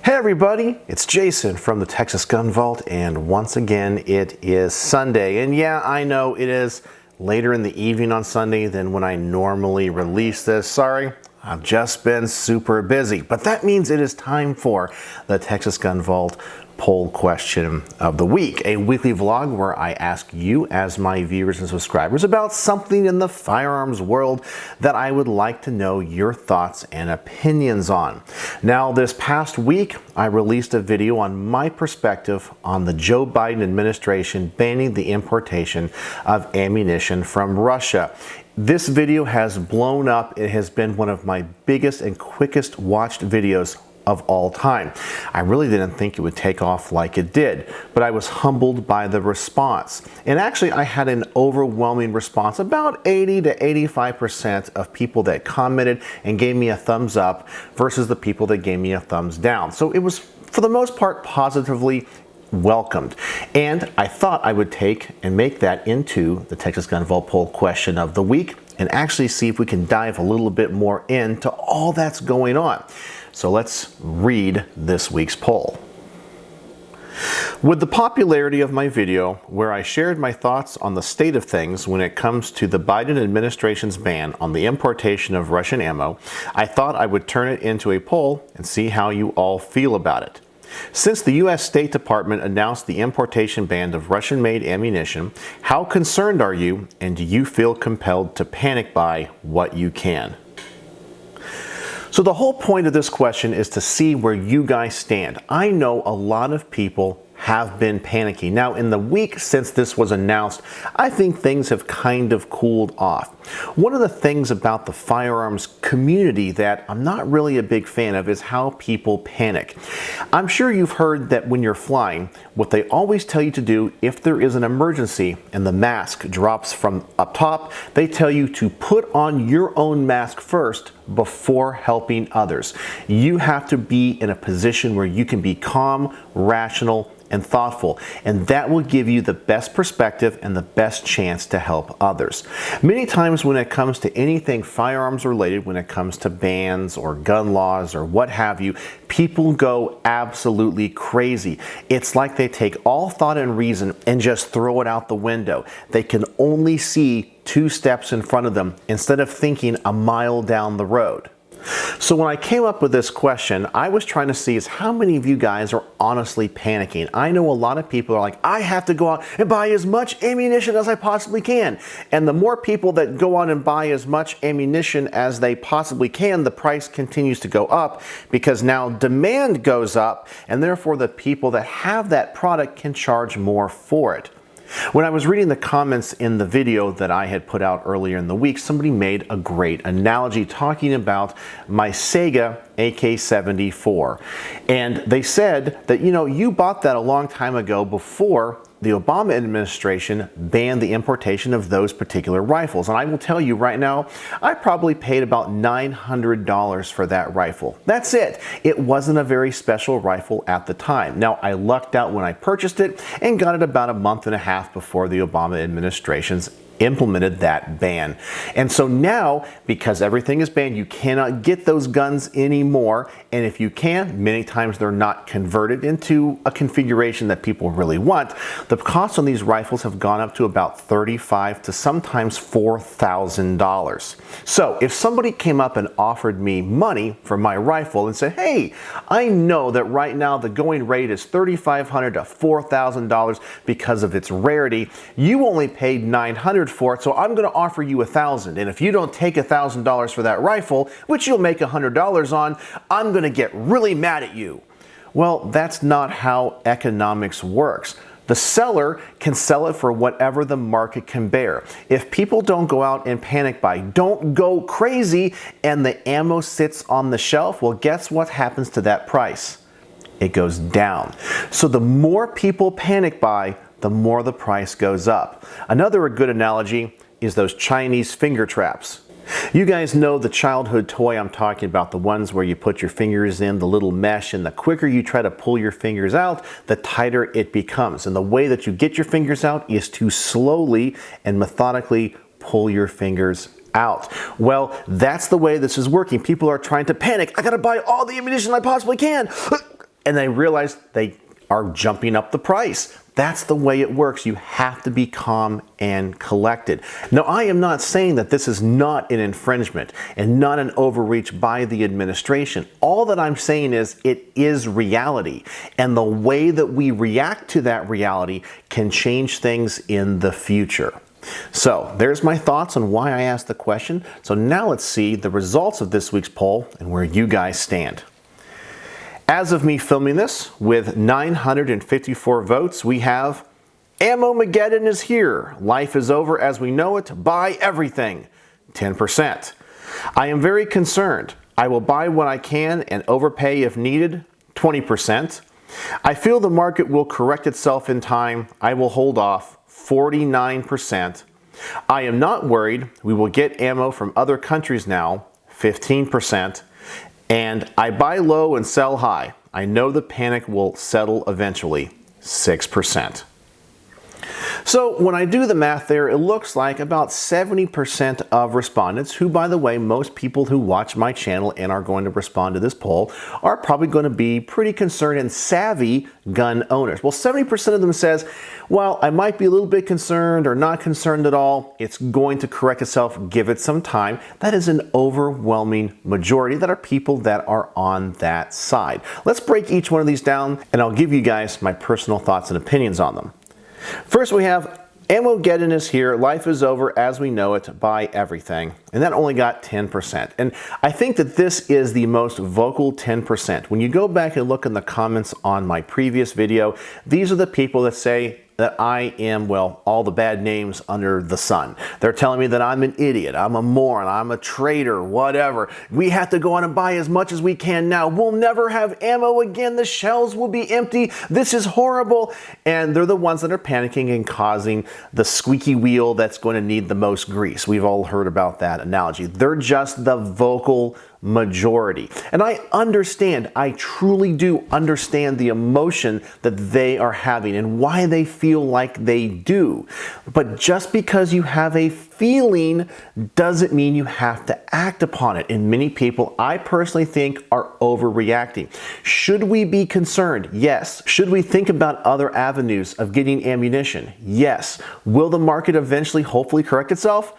Hey everybody, it's Jason from the Texas Gun Vault, and once again it is Sunday. And yeah, I know it is later in the evening on Sunday than when I normally release this. Sorry, I've just been super busy, but that means it is time for the Texas Gun Vault Poll Question of the Week, a weekly vlog where I ask you as my viewers and subscribers about something in the firearms world that I would like to know your thoughts and opinions on. Now, this past week, I released a video on my perspective on the Joe Biden administration banning the importation of ammunition from Russia. This video has blown up. It has been one of my biggest and quickest watched videos of all time. I really didn't think it would take off like it did, but I was humbled by the response. And actually, I had an overwhelming response. About 80 to 85% of people that commented and gave me a thumbs up versus the people that gave me a thumbs down. So it was, for the most part, positively welcomed. And I thought I would take and make that into the Texas Gun Vault Poll Question of the Week and actually see if we can dive a little bit more into all that's going on. So let's read this week's poll. With the popularity of my video, where I shared my thoughts on the state of things when it comes to the Biden administration's ban on the importation of Russian ammo, I thought I would turn it into a poll and see how you all feel about it. Since the U.S. State Department announced the importation ban of Russian-made ammunition, how concerned are you, and do you feel compelled to panic buy what you can? So the whole point of this question is to see where you guys stand. I know a lot of people have been panicking. Now, in the week since this was announced, I think things have kind of cooled off. One of the things about the firearms community that I'm not really a big fan of is how people panic. I'm sure you've heard that when you're flying, what they always tell you to do if there is an emergency and the mask drops from up top, they tell you to put on your own mask first before helping others. You have to be in a position where you can be calm, rational, and thoughtful, and that will give you the best perspective and the best chance to help others. Many times when it comes to anything firearms related, when it comes to bans or gun laws or what have you, people go absolutely crazy. It's like they take all thought and reason and just throw it out the window. They can only see 2 steps in front of them instead of thinking a mile down the road. So when I came up with this question, I was trying to see is how many of you guys are honestly panicking. I know a lot of people are like, I have to go out and buy as much ammunition as I possibly can. And the more people that go out and buy as much ammunition as they possibly can, the price continues to go up because now demand goes up, and therefore the people that have that product can charge more for it. When I was reading the comments in the video that I had put out earlier in the week, somebody made a great analogy talking about my Sega AK-74. And they said that, you bought that a long time ago before the Obama administration banned the importation of those particular rifles. And I will tell you right now, I probably paid about $900 for that rifle. That's it. It wasn't a very special rifle at the time. Now, I lucked out when I purchased it and got it about a month and a half before the Obama administration's implemented that ban. And so now, because everything is banned, you cannot get those guns anymore. And if you can, many times they're not converted into a configuration that people really want. The cost on these rifles have gone up to about $35,000 to sometimes $4,000. So if somebody came up and offered me money for my rifle and said, hey, I know that right now the going rate is $3,500 to $4,000 because of its rarity. You only paid $900 for it, so I'm going to offer you $1,000. And if you don't take $1,000 for that rifle, which you'll make $100 on, I'm going to get really mad at you. Well, that's not how economics works. The seller can sell it for whatever the market can bear. If people don't go out and panic buy, don't go crazy, and the ammo sits on the shelf, well, guess what happens to that price? It goes down. So the more people panic buy, the more the price goes up. Another good analogy is those Chinese finger traps. You guys know the childhood toy I'm talking about, the ones where you put your fingers in the little mesh, and the quicker you try to pull your fingers out, the tighter it becomes. And the way that you get your fingers out is to slowly and methodically pull your fingers out. Well, that's the way this is working. People are trying to panic. I gotta buy all the ammunition I possibly can. and they realize they are jumping up the price. That's the way it works. You have to be calm and collected. Now, I am not saying that this is not an infringement and not an overreach by the administration. All that I'm saying is it is reality, and the way that we react to that reality can change things in the future. So there's my thoughts on why I asked the question. So now let's see the results of this week's poll and where you guys stand. As of me filming this, with 954 votes, we have Ammo-mageddon is here. Life is over as we know it. Buy everything. 10%. I am very concerned. I will buy what I can and overpay if needed. 20%. I feel the market will correct itself in time. I will hold off. 49%. I am not worried. We will get ammo from other countries now. 15%. And I buy low and sell high. I know the panic will settle eventually. 6%. So when I do the math there, it looks like about 70% of respondents, who, by the way, most people who watch my channel and are going to respond to this poll are probably going to be pretty concerned and savvy gun owners. Well, 70% of them says, well, I might be a little bit concerned or not concerned at all. It's going to correct itself. Give it some time. That is an overwhelming majority that are people that are on that side. Let's break each one of these down, and I'll give you guys my personal thoughts and opinions on them. First, we have Ammo-geddon is here. Life is over as we know it. Buy everything. And that only got 10%. And I think that this is the most vocal 10%. When you go back and look in the comments on my previous video, these are the people that say that I am, well, all the bad names under the sun. They're telling me that I'm an idiot, I'm a moron, I'm a traitor, whatever. We have to go on and buy as much as we can now. We'll never have ammo again. The shelves will be empty. This is horrible. And they're the ones that are panicking and causing the squeaky wheel that's going to need the most grease. We've all heard about that analogy. They're just the vocal majority. And I understand, I truly do understand the emotion that they are having and why they feel like they do. But just because you have a feeling doesn't mean you have to act upon it. And many people, I personally think, are overreacting. Should we be concerned? Yes. Should we think about other avenues of getting ammunition? Yes. Will the market eventually hopefully correct itself?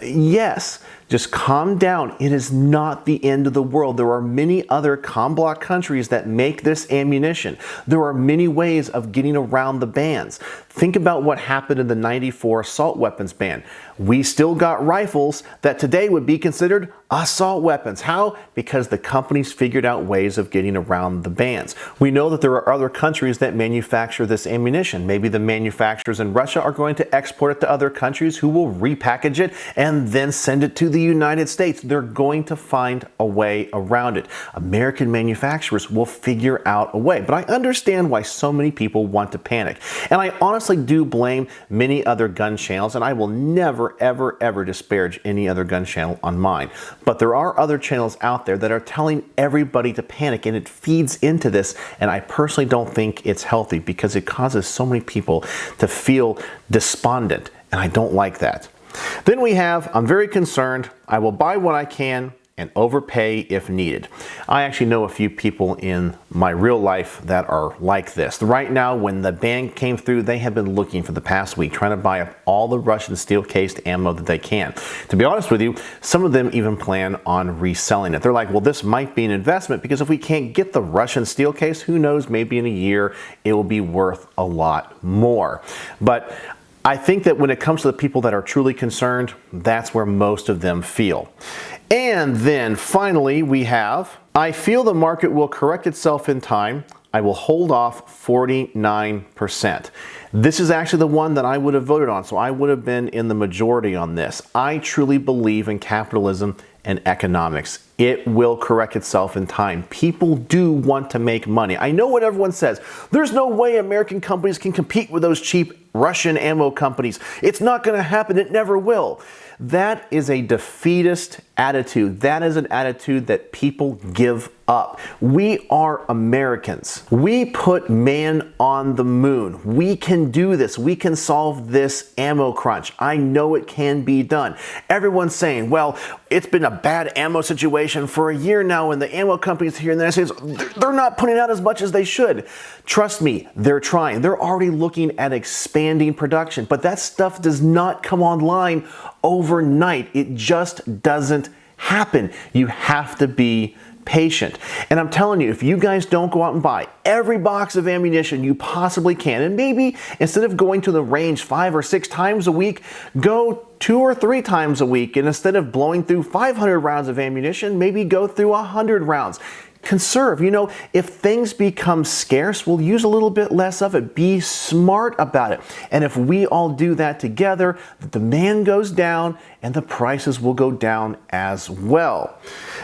Yes. Just calm down. It is not the end of the world. There are many other COMBLOC countries that make this ammunition. There are many ways of getting around the bans. Think about what happened in the '94 assault weapons ban. We still got rifles that today would be considered assault weapons. How? Because the companies figured out ways of getting around the bans. We know that there are other countries that manufacture this ammunition. Maybe the manufacturers in Russia are going to export it to other countries who will repackage it and then send it to the United States. They're going to find a way around it. American manufacturers will figure out a way. But I understand why so many people want to panic. And I honestly do blame many other gun channels, and I will never, ever, ever disparage any other gun channel on mine. But there are other channels out there that are telling everybody to panic, and it feeds into this, and I personally don't think it's healthy because it causes so many people to feel despondent, and I don't like that. Then we have, I'm very concerned, I will buy what I can and overpay if needed. I actually know a few people in my real life that are like this. Right now, when the ban came through, they have been looking for the past week, trying to buy up all the Russian steel-cased ammo that they can. To be honest with you, some of them even plan on reselling it. They're like, well, this might be an investment because if we can't get the Russian steel case, who knows, maybe in a year it will be worth a lot more. But I think that when it comes to the people that are truly concerned, that's where most of them feel. And then finally we have, I feel the market will correct itself in time. I will hold off 49%. This is actually the one that I would have voted on, so I would have been in the majority on this. I truly believe in capitalism and economics. It will correct itself in time. People do want to make money. I know what everyone says. There's no way American companies can compete with those cheap Russian ammo companies. It's not going to happen. It never will. That is a defeatist attitude. That is an attitude that people give give up. We are Americans. We put man on the moon. We can do this. We can solve this ammo crunch. I know it can be done. Everyone's saying, well, it's been a bad ammo situation for a year now, and the ammo companies here in the United States, they're not putting out as much as they should. Trust me, they're trying. They're already looking at expanding production, but that stuff does not come online overnight. It just doesn't happen. You have to be patient. And I'm telling you, if you guys don't go out and buy every box of ammunition you possibly can, and maybe instead of going to the range 5 or 6 times a week, go 2 or 3 times a week, and instead of blowing through 500 rounds of ammunition, maybe go through 100 rounds. Conserve. You know, if things become scarce, we'll use a little bit less of it. Be smart about it. And if we all do that together, the demand goes down and the prices will go down as well.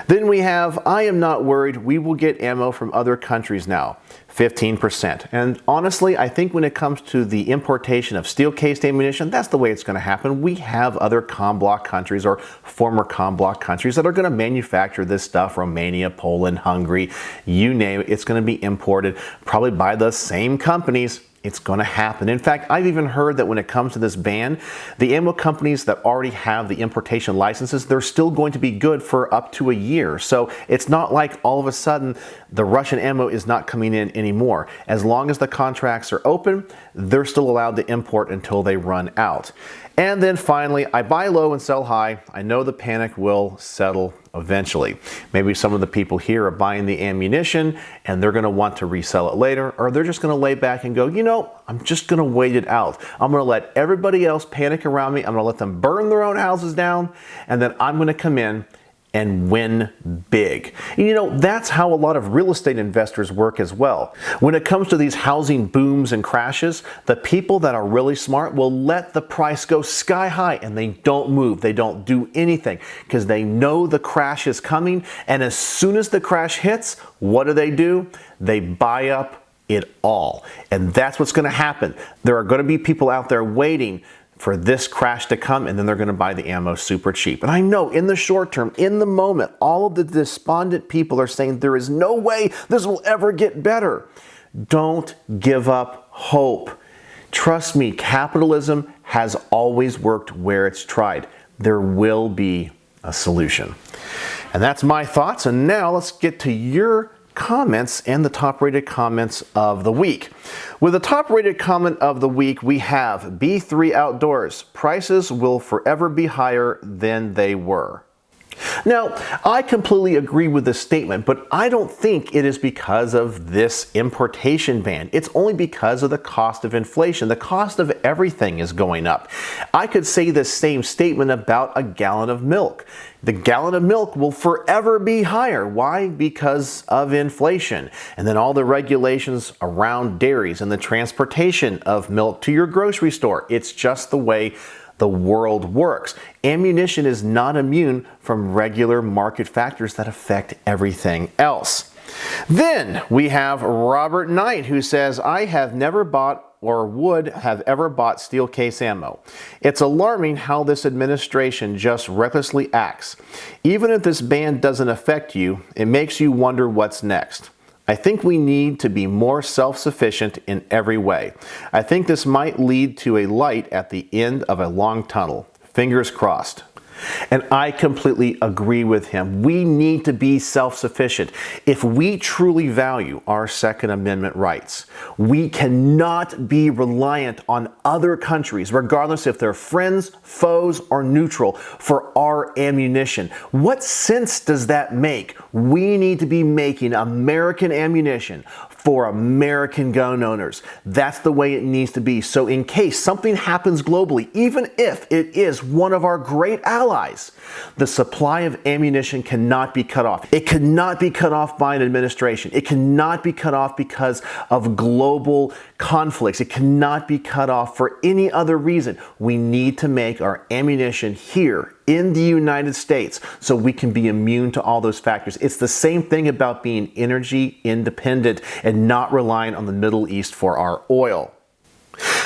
Then we have, I am not worried, we will get ammo from other countries now. 15%. And honestly, I think when it comes to the importation of steel-cased ammunition, that's the way it's going to happen. We have other COM-block countries or former COM-block countries that are going to manufacture this stuff. Romania, Poland, Hungary, you name it. It's going to be imported probably by the same companies. It's going to happen. In fact, I've even heard that when it comes to this ban, the ammo companies that already have the importation licenses, they're still going to be good for up to a year. So it's not like all of a sudden the Russian ammo is not coming in anymore. As long as the contracts are open, they're still allowed to import until they run out. And then finally, I buy low and sell high. I know the panic will settle eventually. Maybe some of the people here are buying the ammunition and they're going to want to resell it later, or they're just going to lay back and go, you know, I'm just going to wait it out. I'm going to let everybody else panic around me. I'm going to let them burn their own houses down, and then I'm going to come in and win big. You know, that's how a lot of real estate investors work as well. When it comes to these housing booms and crashes, the people that are really smart will let the price go sky high and they don't move. They don't do anything because they know the crash is coming. And as soon as the crash hits, what do? They buy up it all. And that's what's going to happen. There are going to be people out there waiting for this crash to come, and then they're going to buy the ammo super cheap. And I know in the short term, in the moment, all of the despondent people are saying there is no way this will ever get better. Don't give up hope. Trust me, capitalism has always worked where it's tried. There will be a solution. And that's my thoughts. And now let's get to your comments and the top rated comments of the week. With the top rated comment of the week, we have B3 Outdoors. Prices will forever be higher than they were. Now, I completely agree with this statement, but I don't think it is because of this importation ban. It's only because of the cost of inflation. The cost of everything is going up. I could say the same statement about a gallon of milk. The gallon of milk will forever be higher. Why? Because of inflation. And then all the regulations around dairies and the transportation of milk to your grocery store. It's just the way the world works. Ammunition is not immune from regular market factors that affect everything else. Then we have Robert Knight, who says, I have never bought or would have ever bought steel case ammo. It's alarming how this administration just recklessly acts. Even if this ban doesn't affect you, it makes you wonder what's next. I think we need to be more self-sufficient in every way. I think this might lead to a light at the end of a long tunnel. Fingers crossed. And I completely agree with him. We need to be self-sufficient. If we truly value our Second Amendment rights, we cannot be reliant on other countries, regardless if they're friends, foes, or neutral, for our ammunition. What sense does that make? We need to be making American ammunition for American gun owners. That's the way it needs to be. So in case something happens globally, even if it is one of our great allies, the supply of ammunition cannot be cut off. It cannot be cut off by an administration. It cannot be cut off because of global conflicts. It cannot be cut off for any other reason. We need to make our ammunition here in the United States so we can be immune to all those factors. It's the same thing about being energy independent and not relying on the Middle East for our oil.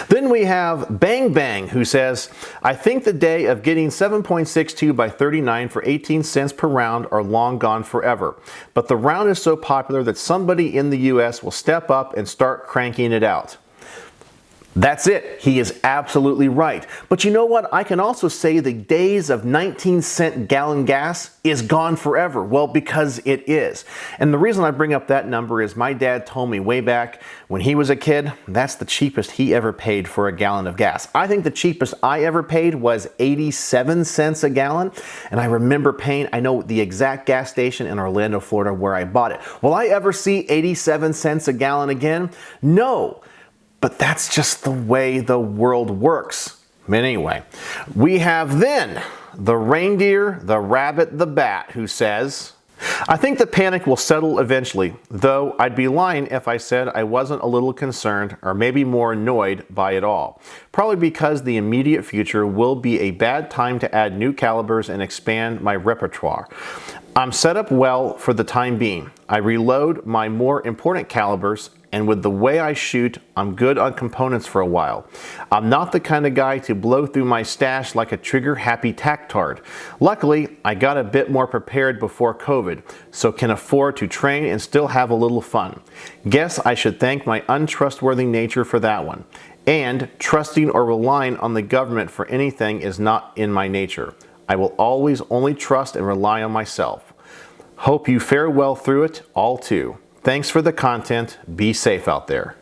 Then we have Bang Bang, who says, I think the day of getting 7.62 by 39 for 18 cents per round are long gone forever. But the round is so popular that somebody in the US will step up and start cranking it out. That's it. He is absolutely right. But you know what? I can also say the days of 19-cent gallon gas is gone forever. Well, because it is. And the reason I bring up that number is my dad told me way back when he was a kid, that's the cheapest he ever paid for a gallon of gas. I think the cheapest I ever paid was 87 cents a gallon. And I remember paying, I know the exact gas station in Orlando, Florida where I bought it. Will I ever see 87 cents a gallon again? No. But that's just the way the world works. Anyway, we have then the reindeer, the rabbit, the bat, who says, I think the panic will settle eventually, though I'd be lying if I said I wasn't a little concerned or maybe more annoyed by it all. Probably because the immediate future will be a bad time to add new calibers and expand my repertoire. I'm set up well for the time being. I reload my more important calibers, and with the way I shoot, I'm good on components for a while. I'm not the kind of guy to blow through my stash like a trigger-happy tactard. Luckily, I got a bit more prepared before COVID, so can afford to train and still have a little fun. Guess I should thank my untrustworthy nature for that one. And trusting or relying on the government for anything is not in my nature. I will always only trust and rely on myself. Hope you fare well through it all too. Thanks for the content. Be safe out there.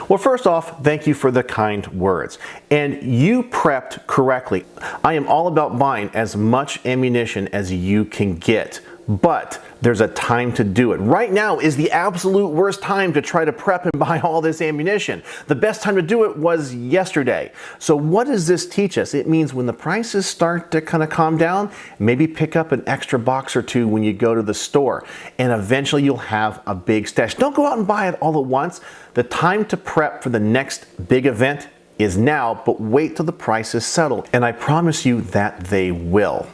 Well, first off, thank you for the kind words. And you prepped correctly. I am all about buying as much ammunition as you can get. But there's a time to do it. Right now is the absolute worst time to try to prep and buy all this ammunition. The best time to do it was yesterday. So what does this teach us? It means when the prices start to kind of calm down, maybe pick up an extra box or two when you go to the store, and eventually you'll have a big stash. Don't go out and buy it all at once. The time to prep for the next big event is now, but wait till the prices settle. And I promise you that they will.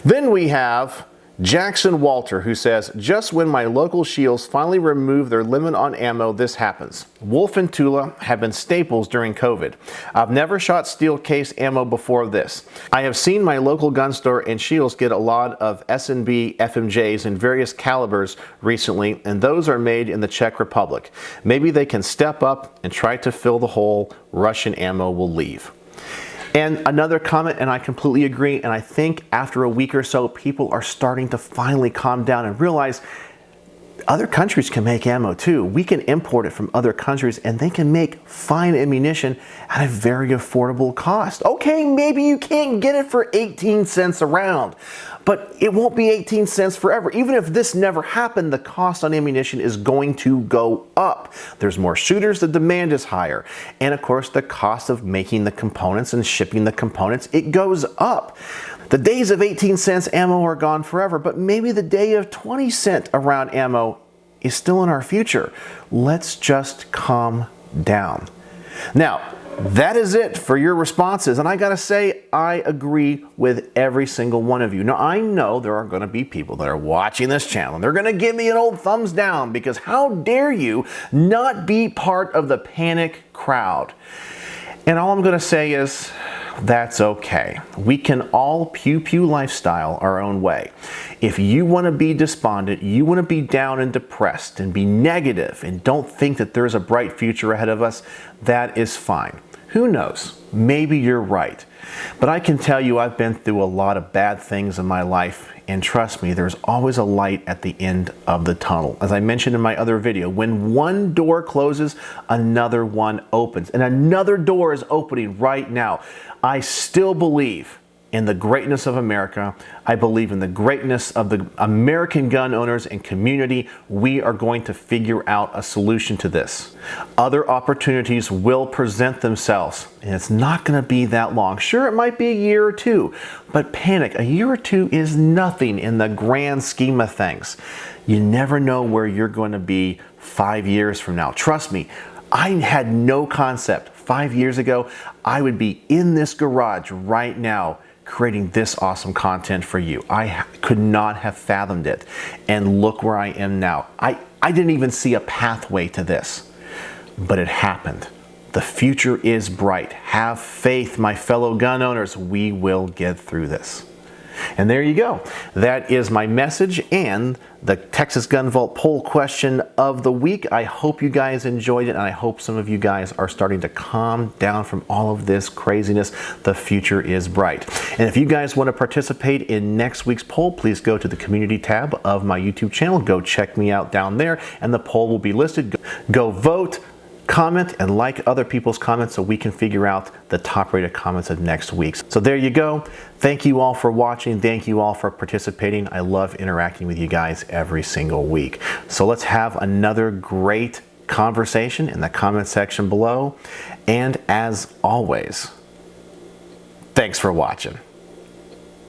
Then we have Jackson Walter, who says, just when my local shields finally remove their limit on ammo, this happens. Wolf and Tula have been staples during COVID. I've never shot steel case ammo before this. I have seen my local gun store and shields get a lot of S&B FMJs in various calibers recently, and those are made in the Czech Republic. Maybe they can step up and try to fill the hole Russian ammo will leave. And another comment, and I completely agree, and I think after a week or so, people are starting to finally calm down and realize other countries can make ammo too. We can import it from other countries and they can make fine ammunition at a very affordable cost. Okay, maybe you can't get it for 18 cents a round, but it won't be 18 cents forever. Even if this never happened, the cost on ammunition is going to go up. There's more shooters, the demand is higher. And of course, the cost of making the components and shipping the components, it goes up. The days of 18 cents ammo are gone forever, but maybe the day of 20 cent a round ammo is still in our future. Let's just calm down. Now, that is it for your responses, and I gotta say, I agree with every single one of you. Now, I know there are gonna be people that are watching this channel, and they're gonna give me an old thumbs down, because how dare you not be part of the panic crowd? And all I'm gonna say is, that's okay. We can all pew-pew lifestyle our own way. If you want to be despondent, you want to be down and depressed and be negative and don't think that there's a bright future ahead of us, that is fine. Who knows? Maybe you're right. But I can tell you I've been through a lot of bad things in my life, and trust me, there's always a light at the end of the tunnel. As I mentioned in my other video, when one door closes, another one opens, and another door is opening right now. I still believe in the greatness of America. I believe in the greatness of the American gun owners and community. We are going to figure out a solution to this. Other opportunities will present themselves, and it's not going to be that long. Sure, it might be a year or two, but panic. A year or two is nothing in the grand scheme of things. You never know where you're going to be 5 years from now. Trust me, I had no concept 5 years ago I would be in this garage right now creating this awesome content for you. I could not have fathomed it. And look where I am now. I didn't even see a pathway to this, but it happened. The future is bright. Have faith, my fellow gun owners. We will get through this. And there you go. That is my message and the Texas Gun Vault poll question of the week. I hope you guys enjoyed it, and I hope some of you guys are starting to calm down from all of this craziness. The future is bright. And if you guys want to participate in next week's poll, please go to the community tab of my YouTube channel. Go check me out down there, and the poll will be listed. Go vote, comment, and like other people's comments so we can figure out the top rated comments of next week. So there you go. Thank you all for watching. Thank you all for participating. I love interacting with you guys every single week. So let's have another great conversation in the comment section below. And as always, thanks for watching.